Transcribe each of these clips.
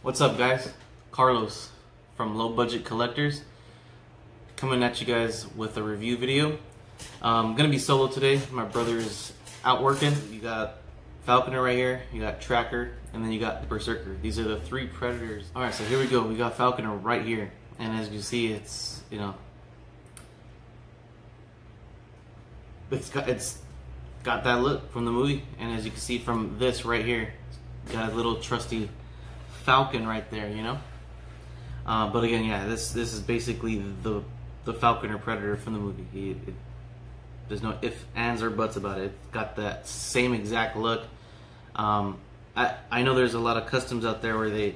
What's up, guys? Carlos from Low Budget Collectors coming at you guys with a review video. I'm gonna be solo today. My brother's out working. You got Falconer right here, you got Tracker, and then you got Berserker. These are the three predators. All right, so here we go. We got Falconer right here, and as you see, it's it's got that look from the movie, and as you can see from this right here, it's got a little trusty Falcon right there, but again, yeah, this is basically the Falconer Predator from the movie. There's no ifs, ands, or buts about it. It's got that same exact look. I know there's a lot of customs out there where they,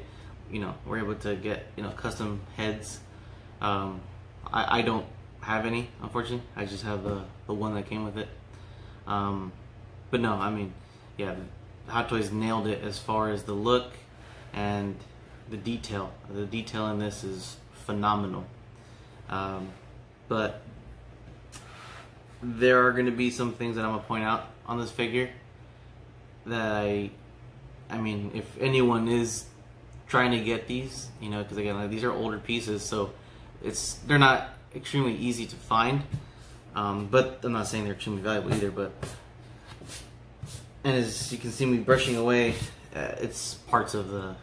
were able to get custom heads. I don't have any, unfortunately. I just have the one that came with it. But no, I mean, yeah, Hot Toys nailed it as far as the look and the detail. The detail in this is phenomenal. But there are going to be some things that I'm going to point out on this figure that I mean, if anyone is trying to get these, because again, like, these are older pieces, so they're not extremely easy to find. But I'm not saying they're extremely valuable either. But and as you can see me brushing away, it's parts of the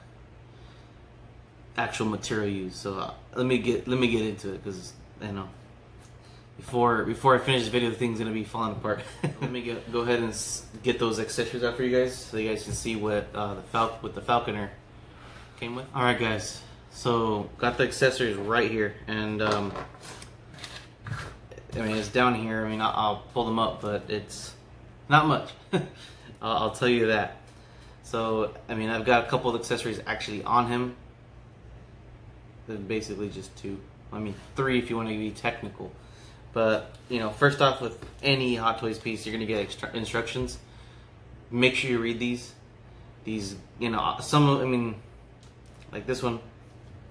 actual material used. So let me get into it, because before I finish this video, the thing's gonna be falling apart. Let me go ahead and get those accessories out for you guys, so you guys can see what the Falconer came with. All right, guys. So got the accessories right here, and I mean, it's down here. I mean, I'll pull them up, but it's not much. I'll tell you that. So, I mean, I've got a couple of accessories actually on him. They're basically just two. I mean, three if you want to be technical. But, first off, with any Hot Toys piece, you're going to get instructions. Make sure you read these. These, some, I mean, like this one,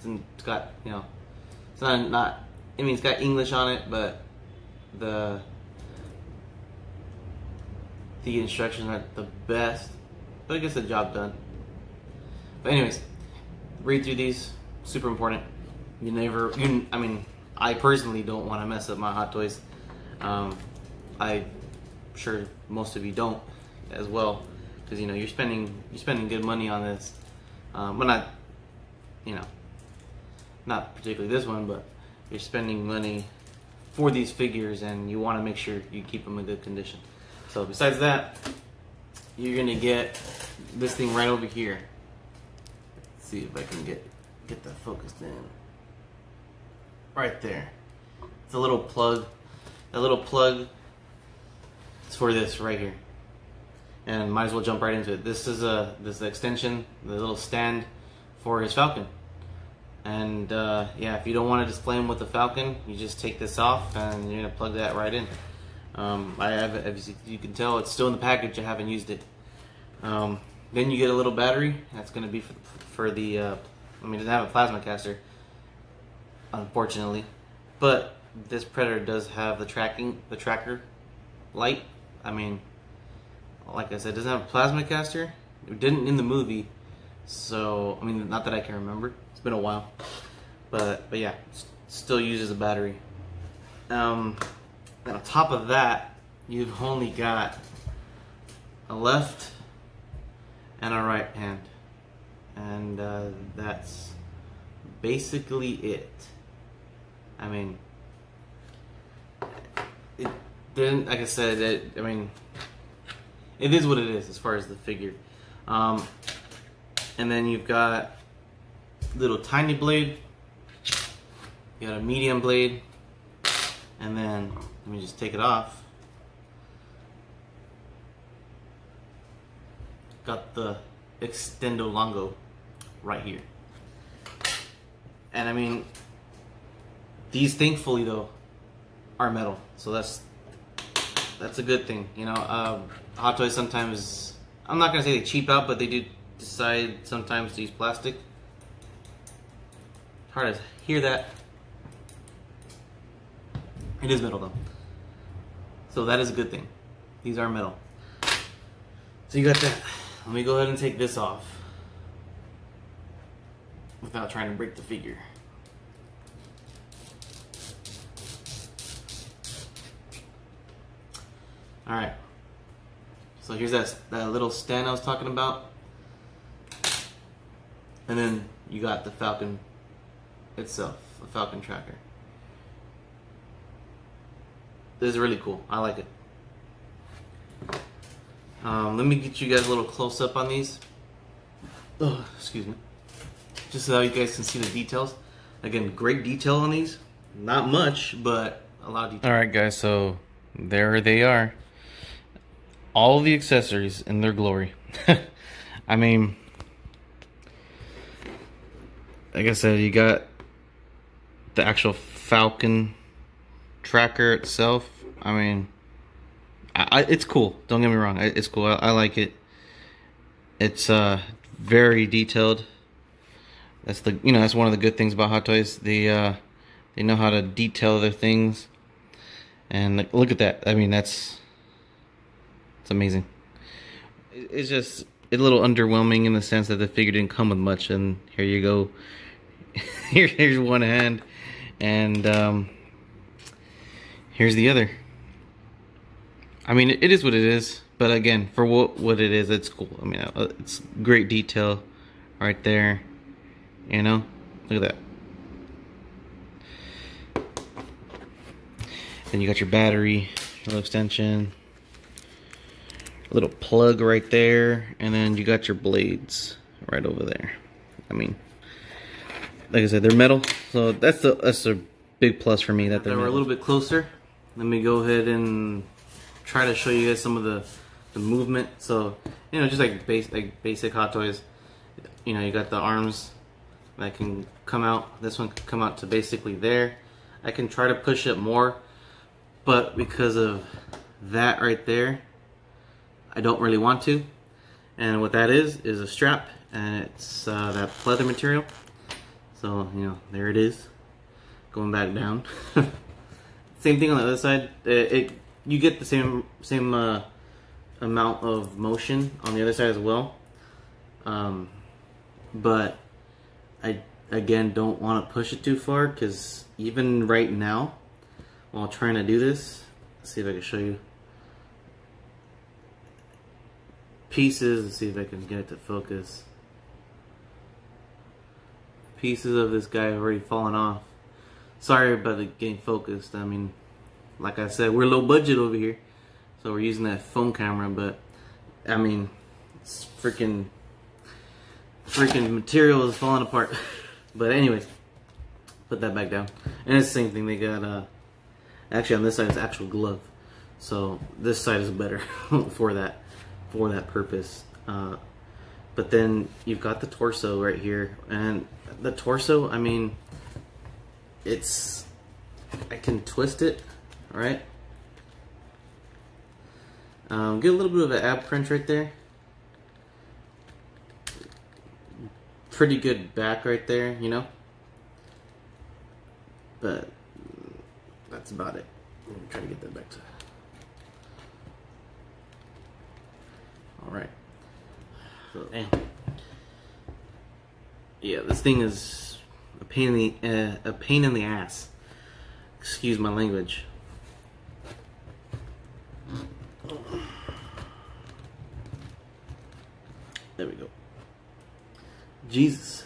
it's got, it's not, I mean, it's got English on it, but the instructions aren't the best, but it gets the job done. But anyways, read through these. Super important. I mean, I personally don't want to mess up my Hot Toys. I'm sure most of you don't as well, because you're spending good money on this. But not particularly this one, but you're spending money for these figures, and you want to make sure you keep them in good condition. So besides that, you're gonna get this thing right over here. Let's see if I can get that focused in. Right there. It's a little plug. That little plug is for this right here. And might as well jump right into it. This is this extension, the little stand for his Falcon. And yeah, if you don't want to display him with the Falcon, you just take this off and you're gonna plug that right in. I have, as you can tell, it's still in the package. I haven't used it. Then you get a little battery. That's gonna be for the. I mean, it doesn't have a plasma caster, unfortunately, but this Predator does have the tracker light. I mean, like I said, it doesn't have a plasma caster. It didn't in the movie, so I mean, not that I can remember. It's been a while, but yeah, still uses a battery. And on top of that, you've only got a left and a right hand, and that's basically it. I mean, it didn't, like I said, I mean, it is what it is as far as the figure. And then you've got little tiny blade, you got a medium blade, and then let me just take it off. Got the extendo longo right here. And I mean, these thankfully though are metal, so that's a good thing. Hot Toys sometimes, I'm not gonna say they cheap out, but they do decide sometimes to use plastic. Hard to hear that. It is metal though, so that is a good thing. These are metal. So you got that. Let me go ahead and take this off. without trying to break the figure. Alright, so here's that little stand I was talking about. And then you got the Falcon itself, the Falcon Tracker. This is really cool. I like it. Let me get you guys a little close up on these. Oh, excuse me. Just so you guys can see the details. Again, great detail on these. Not much, but a lot of detail. Alright guys, so there they are. All the accessories in their glory. I mean, like I said, you got the actual Falcon Tracker itself. I mean, it's cool. Don't get me wrong. It's cool. I like it. It's very detailed. That's that's one of the good things about Hot Toys. They know how to detail their things. And look at that. I mean, it's amazing. It's just a little underwhelming in the sense that the figure didn't come with much. And here you go. Here's one hand, and here's the other. I mean, it is what it is, but again, for what it is, it's cool. I mean, it's great detail right there. You know, look at that. Then you got your battery, little extension, a little plug right there, and then you got your blades right over there. I mean, like I said, they're metal, so that's a big plus for me that they're metal. We're a little bit closer. Let me go ahead and try to show you guys some of the movement. So, just like basic Hot Toys, you got the arms that can come out. This one can come out to basically there. I can try to push it more, but because of that right there, I don't really want to. And what that is a strap, and it's that pleather material. So, there it is, going back down. Same thing on the other side. You get the same amount of motion on the other side as well. But I, again, don't want to push it too far, because even right now, while trying to do this, let's see if I can show you. Pieces, let's see if I can get it to focus. Pieces of this guy have already fallen off. Sorry about it getting focused. I mean, like I said, we're low budget over here, so we're using that phone camera, but I mean, it's freaking material is falling apart. But anyways, put that back down. And it's the same thing. They got actually on this side it's actual glove, so this side is better for that purpose. But then you've got the torso right here, and the torso, I mean, I can twist it, right? Get a little bit of an ab crunch right there. Pretty good back right there, But that's about it. Let me try to get that back to. All right. So, yeah, this thing is a pain in the ass. Excuse my language. There we go. Jesus.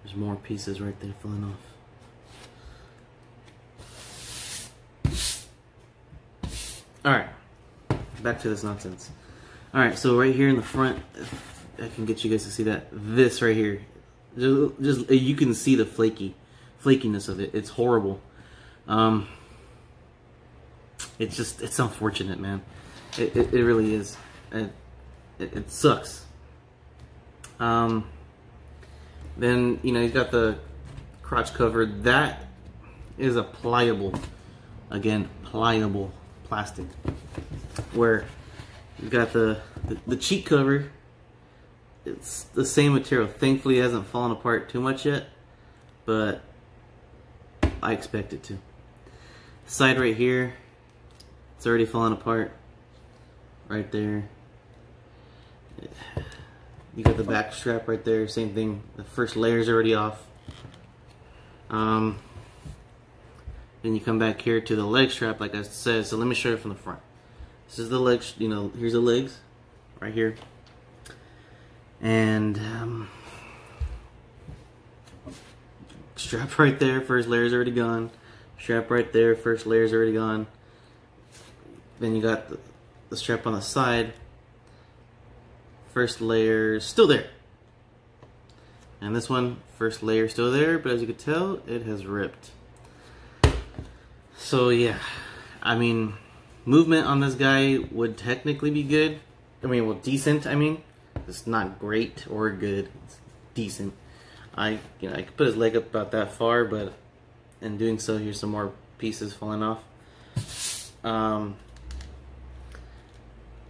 There's more pieces right there falling off. Alright. Back to this nonsense. Alright, so right here in the front, if I can get you guys to see that. This right here. Just you can see the flakiness of it. It's horrible. It's unfortunate, man. It really is. It sucks. Then you've got the crotch cover. That is a pliable plastic. Where you've got the cheek cover. It's the same material. Thankfully, it hasn't fallen apart too much yet, but I expect it to. Side right here, it's already fallen apart. Right there. You got the back strap right there, same thing. The first layer's already off. Then you come back here to the leg strap, like I said. So let me show you from the front. This is the legs, you know, here's the legs, right here. And strap right there, first layer's already gone. Strap right there, first layer's already gone. Then you got the strap on the side. First layer still there. And this one, first layer still there, but as you can tell, it has ripped. So yeah, I mean, movement on this guy would technically be good. I mean, well, decent, I mean. It's not great or good, it's decent. I could put his leg up about that far, but in doing so, here's some more pieces falling off.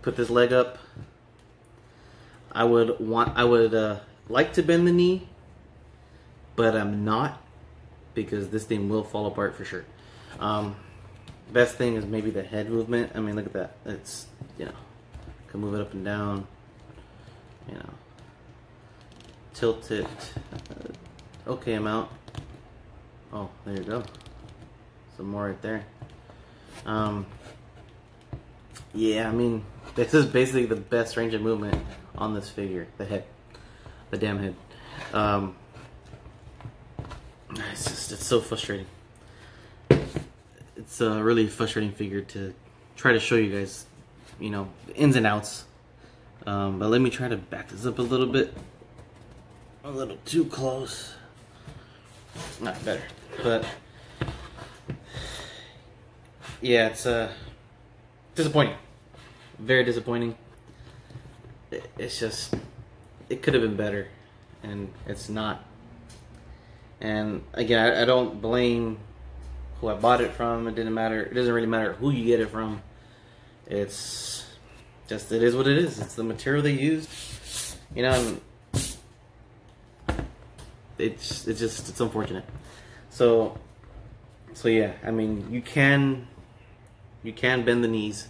Put this leg up. I would like to bend the knee, but I'm not, because this thing will fall apart for sure. Best thing is maybe the head movement. I mean, look at that. It's, you know, can move it up and down. You know, tilt it okay amount. Oh, there you go. Some more right there. Yeah, I mean, this is basically the best range of movement on this figure. The head, the damn head. It's so frustrating. It's a really frustrating figure to try to show you guys, you know, the ins and outs. But let me try to back this up a little bit. A little too close. Not better. But yeah, it's disappointing. Very disappointing. It's just, it could have been better, and it's not. And again, I don't blame who I bought it from. It didn't matter. It doesn't really matter who you get it from. It's just, it is what it is. It's the material they used, you know. And it's unfortunate. So yeah, I mean, you can bend the knees.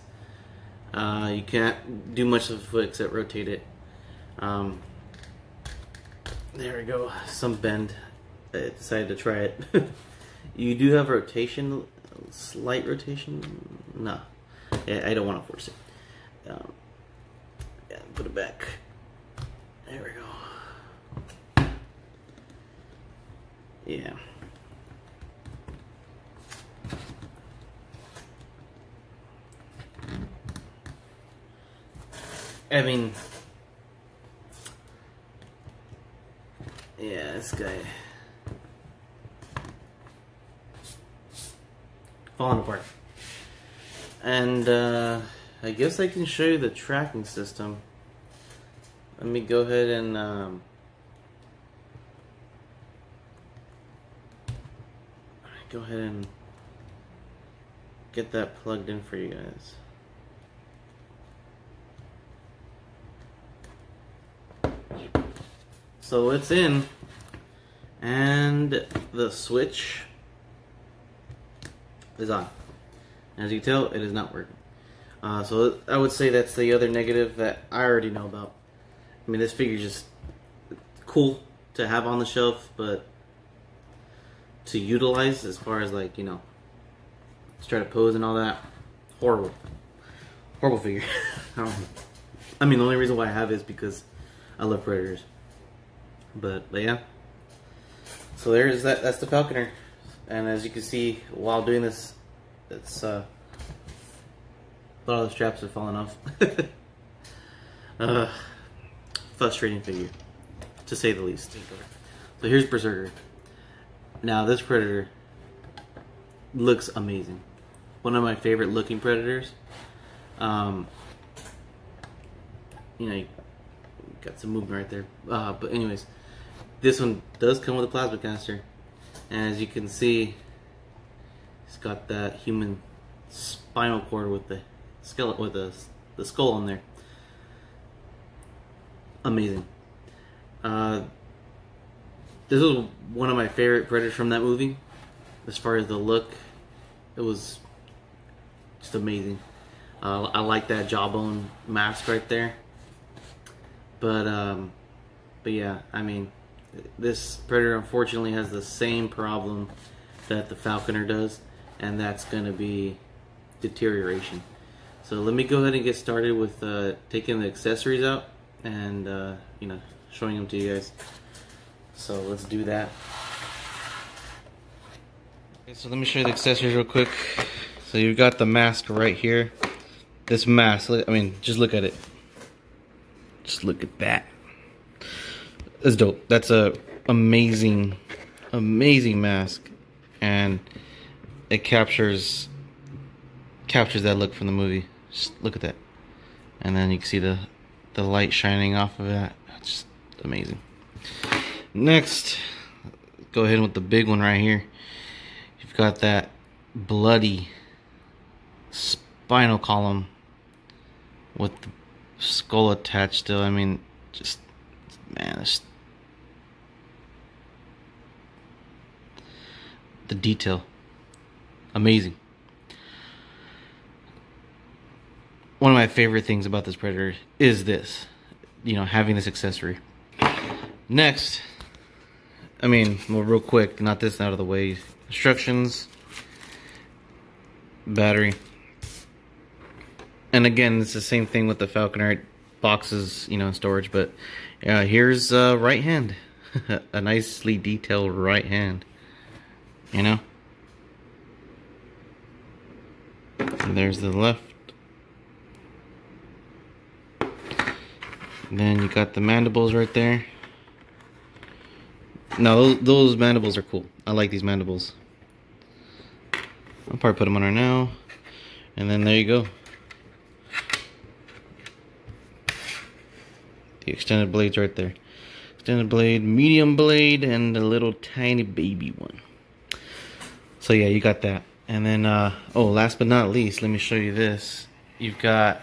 You can't do much of the foot except rotate it. There we go, some bend. I decided to try it. You do have rotation, slight rotation. No, yeah, I don't want to force it. Yeah, put it back. There we go. Yeah. I mean, yeah, this guy falling apart. And I guess I can show you the tracking system. Let me go ahead and get that plugged in for you guys. So it's in, and the switch is on. As you can tell, it is not working. So I would say that's the other negative that I already know about. I mean, this figure's just cool to have on the shelf, but to utilize as far as, like, you know, to try to pose and all that, horrible. Horrible figure. I mean, the only reason why I have it is because I love Predators. But yeah. So there's that. That's the Falconer. And as you can see, while doing this, it's a lot of the straps are falling off. Frustrating figure, to say the least. So here's Berserker. Now this Predator looks amazing. One of my favorite looking Predators. You know, you got some movement right there. But anyways, this one does come with a plasma canister. And as you can see, it's got that human spinal cord with the skeleton, with the skull on there. Amazing. This was one of my favorite Predators from that movie. As far as the look, it was just amazing. I like that jawbone mask right there. But But yeah, I mean, this Predator unfortunately has the same problem that the Falconer does, and that's going to be deterioration. So let me go ahead and get started with taking the accessories out and you know, showing them to you guys. So let's do that. Okay, so let me show you the accessories real quick. So you've got the mask right here. This mask, I mean, just look at it. Just look at that. That's dope. That's a amazing mask, and it captures that look from the movie. Just look at that, and then you can see the light shining off of that. It's just amazing. Next, go ahead with the big one right here. You've got that bloody spinal column with the skull attached still. I mean, just, man, it's, the detail, amazing. One of my favorite things about this Predator is this, you know, having this accessory. Next, I mean, well, real quick, not this out of the way. Instructions, battery, and again, it's the same thing with the Falconer boxes, you know, in storage. But here's right hand, a nicely detailed right hand, you know. And there's the left. And then you got the mandibles right there. Now those mandibles are cool. I like these mandibles. I'll probably put them on her now. And then there you go. The extended blades right there. Extended blade, medium blade, and a little tiny baby one. So yeah, you got that. And then, oh, last but not least, let me show you this. You've got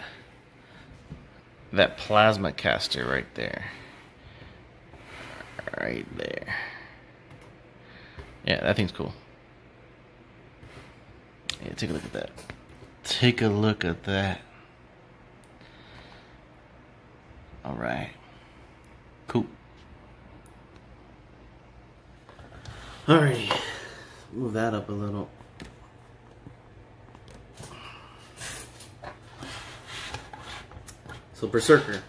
that plasma caster right there. Right there. Yeah, that thing's cool. Yeah, take a look at that. Take a look at that. Alright. Cool. Alrighty. Move that up a little. So Berserker.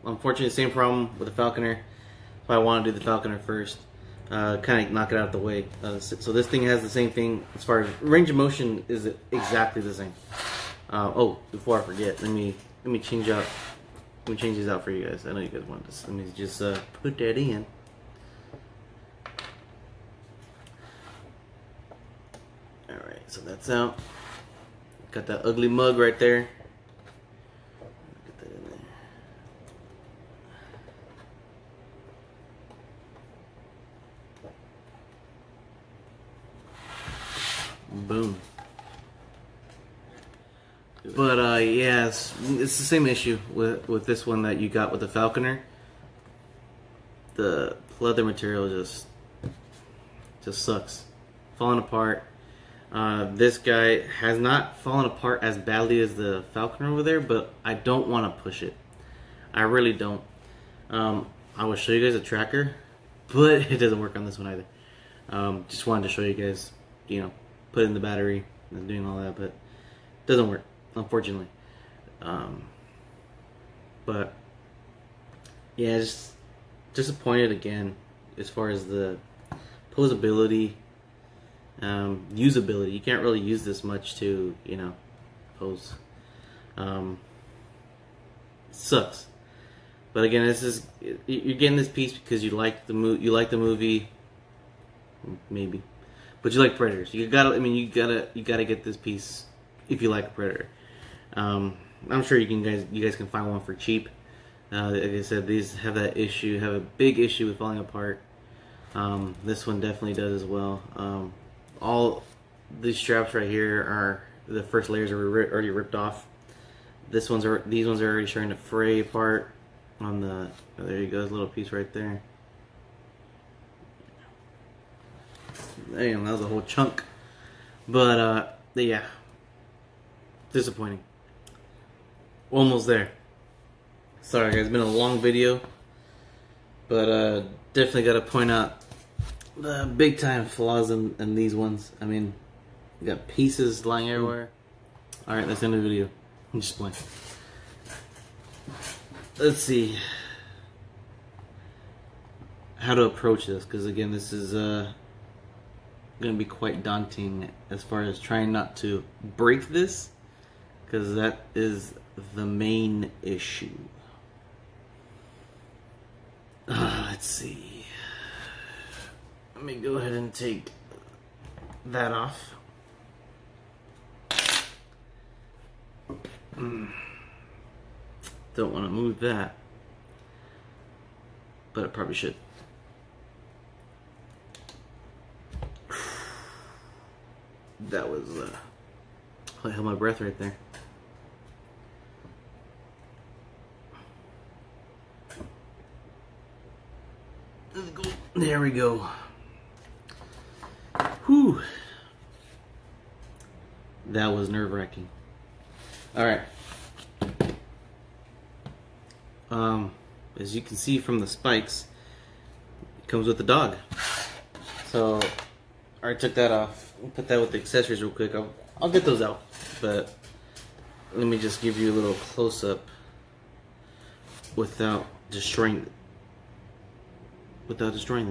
Unfortunately, same problem with the Falconer. So I want to do the Falconer first. Kind of knock it out of the way. So this thing has the same thing as far as range of motion is exactly the same. Oh, before I forget, let me change these out for you guys. I know you guys want this. Let me just put that in. All right, so that's out. Got that ugly mug right there. Get that in there. Boom. But yeah, it's the same issue with this one that you got with the Falconer. The leather material just sucks, falling apart. This guy has not fallen apart as badly as the Falconer over there, but I don't want to push it. I really don't. I will show you guys a tracker, but it doesn't work on this one either. Just wanted to show you guys, you know, put in the battery and doing all that, but it doesn't work, unfortunately. But yeah, just disappointed again as far as the posability. Usability. You can't really use this much to, you know, pose. Sucks. But again, this is, you're getting this piece because you like the movie, maybe, but you like Predators. You gotta get this piece if you like a Predator. I'm sure you guys can find one for cheap. Like I said, these have that issue, have a big issue with falling apart. This one definitely does as well. All these straps right here are, the first layers are already ripped off. These ones are already starting to fray apart on the, oh, there you go, this little piece right there. Damn, that was a whole chunk. But yeah, disappointing. Almost there. Sorry guys, it's been a long video, but definitely got to point out the big time flaws in these ones. I mean, you got pieces lying everywhere. Alright, that's the end of the video. I'm just playing. Let's see how to approach this, because again, this is going to be quite daunting as far as trying not to break this, because that is the main issue. Let's see. Let me go ahead and take that off. Don't want to move that, but I probably should. That was I held my breath right there. Let's go. There we go. Whew. That was nerve-wracking. All right. As you can see from the spikes, it comes with the dog. So I already took that off. I'll put that with the accessories real quick. I'll get those out, but let me just give you a little close-up without destroying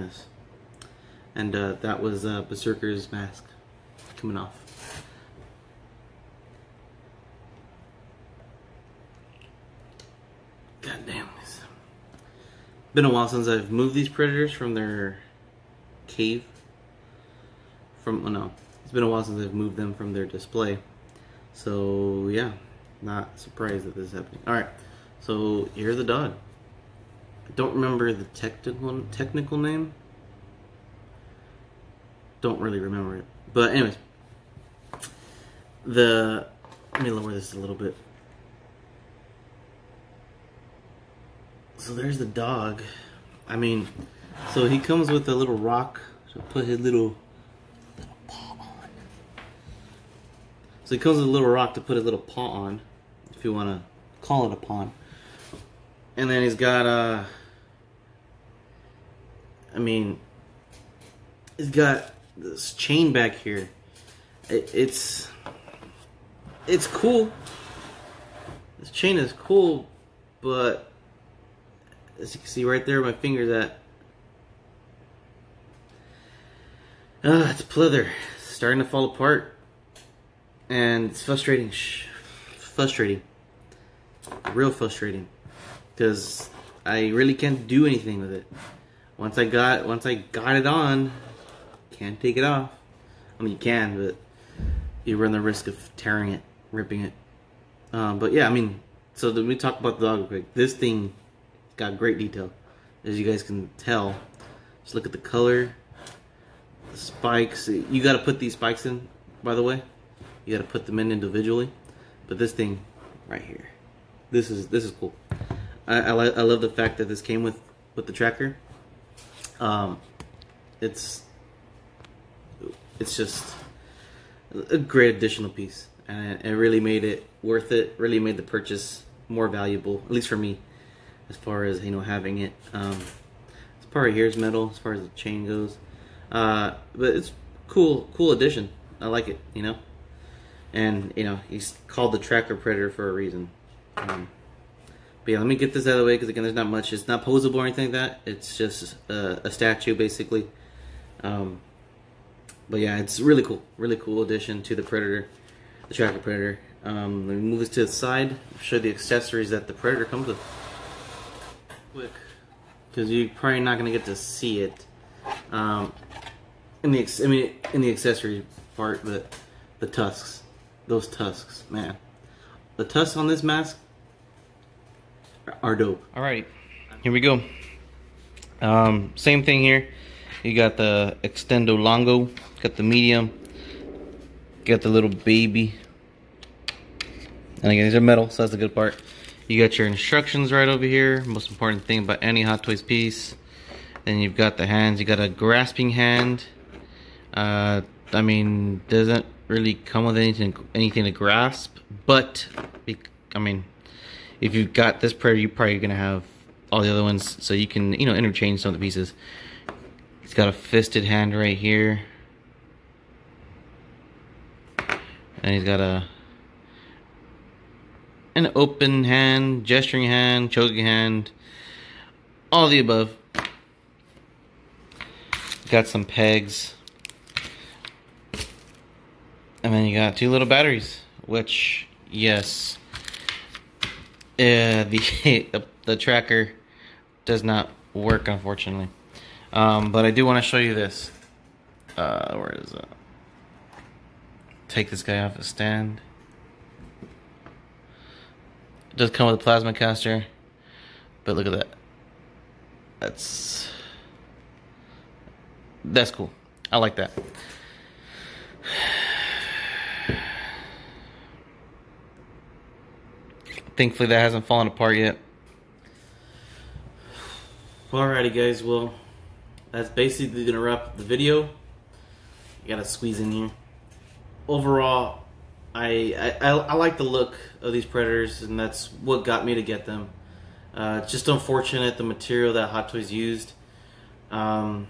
this. And that was Berserker's mask coming off. God damn this. Been a while since I've moved these predators from their cave. It's been a while since I've moved them from their display. So yeah, not surprised that this is happening. Alright, so here's the dog. I don't remember the technical name. Don't really remember it. But anyways, let me lower this a little bit. So there's the dog. I mean, so he comes with a little rock to put his little paw on. So he comes with a little rock to put his little paw on, if you want to call it a pawn. And then he's got he's got this chain back here. It's cool. This chain is cool, but as you can see right there, my finger's at. It's pleather. It's starting to fall apart, and it's frustrating. Frustrating. Real frustrating. Because I really can't do anything with it. Once I got it on, can't take it off. I mean, you can, but you run the risk of tearing it, ripping it. But yeah, I mean, so let me talk about the dog real quick. This thing got great detail, as you guys can tell. Just look at the color, the spikes. You got to put these spikes in, by the way. You got to put them in individually. But this thing right here, this is cool. I love the fact that this came with the tracker. It's just a great additional piece, and it really made it worth it. Really made the purchase more valuable, at least for me, as far as having it. This part right here is metal as far as the chain goes, but it's cool addition. I like it, and he's called the Tracker Predator for a reason. But yeah, let me get this out of the way, because again, there's not much. It's not posable or anything like that. It's just a statue, basically. But yeah, it's really cool addition to the Predator, the Tracker Predator. Let me move this to the side. Show the accessories that the Predator comes with. Quick, because you're probably not gonna get to see it in the accessory part, but the tusks, those tusks, man, the tusks on this mask are dope. Alright, here we go. Same thing here. You got the Extendo Longo, got the medium, got the little baby, and again, these are metal, so that's the good part. You got your instructions right over here. Most important thing about any Hot Toys piece. Then you've got the hands. You got a grasping hand. I mean, doesn't really come with anything to grasp, but I mean, if you've got this Predator, you're probably gonna have all the other ones, so you can, you know, interchange some of the pieces. He's got a fisted hand right here, and he's got an open hand, gesturing hand, choking hand, all of the above. Got some pegs, and then you got 2 little batteries, which, yes, the tracker does not work, unfortunately. But I do want to show you this. Where is it? Take this guy off the stand. It does come with a plasma caster, but look at that. That's cool. I like that. Thankfully that hasn't fallen apart yet. Alrighty guys, well, that's basically gonna wrap up the video. You gotta squeeze in here. Overall, I like the look of these Predators, and that's what got me to get them. It's just unfortunate the material that Hot Toys used. I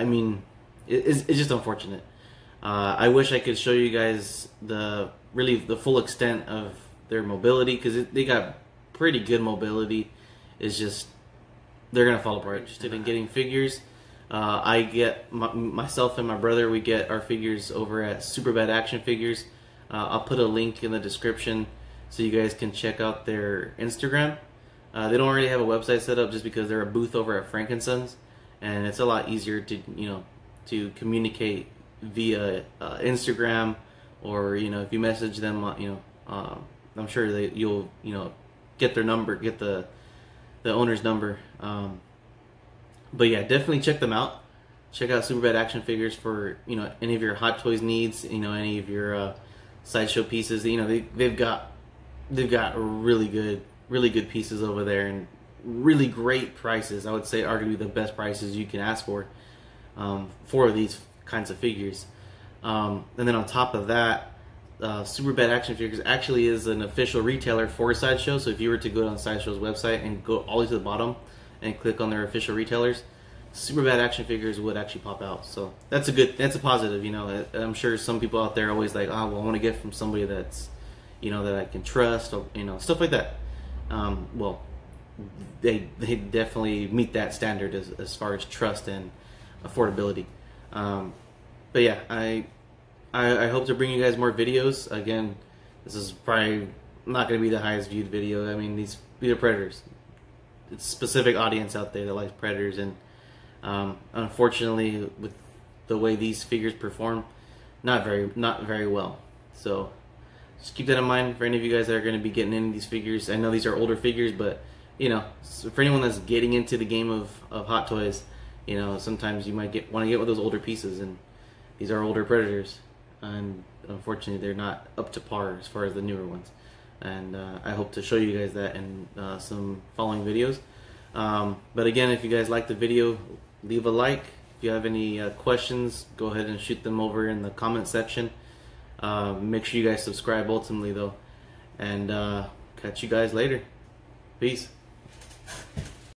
mean, it's just unfortunate. I wish I could show you guys the full extent of their mobility, because they got pretty good mobility. It's just they're gonna fall apart. Interested in getting figures? I get myself and my brother. We get our figures over at Super Bad Action Figures. I'll put a link in the description so you guys can check out their Instagram. They don't really have a website set up just because they're a booth over at Frankenson's, and it's a lot easier to communicate via Instagram, or if you message them, I'm sure you'll get their number, get the owner's number. But yeah, definitely check them out. Check out Super Bad Action Figures for any of your Hot Toys needs. Any of your sideshow pieces. They've got really good pieces over there, and really great prices. I would say arguably the best prices you can ask for these kinds of figures. And then on top of that, Super Bad Action Figures actually is an official retailer for Sideshow. So if you were to go on Sideshow's website and go all the way to the bottom and click on their official retailers, Super Bad Action Figures would actually pop out. So that's a positive. I'm sure some people out there are always like, oh, well, I want to get from somebody that's that I can trust, or stuff like that. Well, they definitely meet that standard as far as trust and affordability. But yeah, I hope to bring you guys more videos. Again, this is probably not going to be the highest viewed video. I mean, these are Predators. It's a specific audience out there that likes Predators, and unfortunately, with the way these figures perform, not very well. So just keep that in mind for any of you guys that are going to be getting into these figures. I know these are older figures, but for anyone that's getting into the game of Hot Toys, sometimes you might want to get one of those older pieces, and these are older Predators, and unfortunately they're not up to par as far as the newer ones. And I hope to show you guys that in some following videos. But again, if you guys like the video, leave a like. If you have any questions, go ahead and shoot them over in the comment section. Make sure you guys subscribe ultimately though, and catch you guys later. Peace.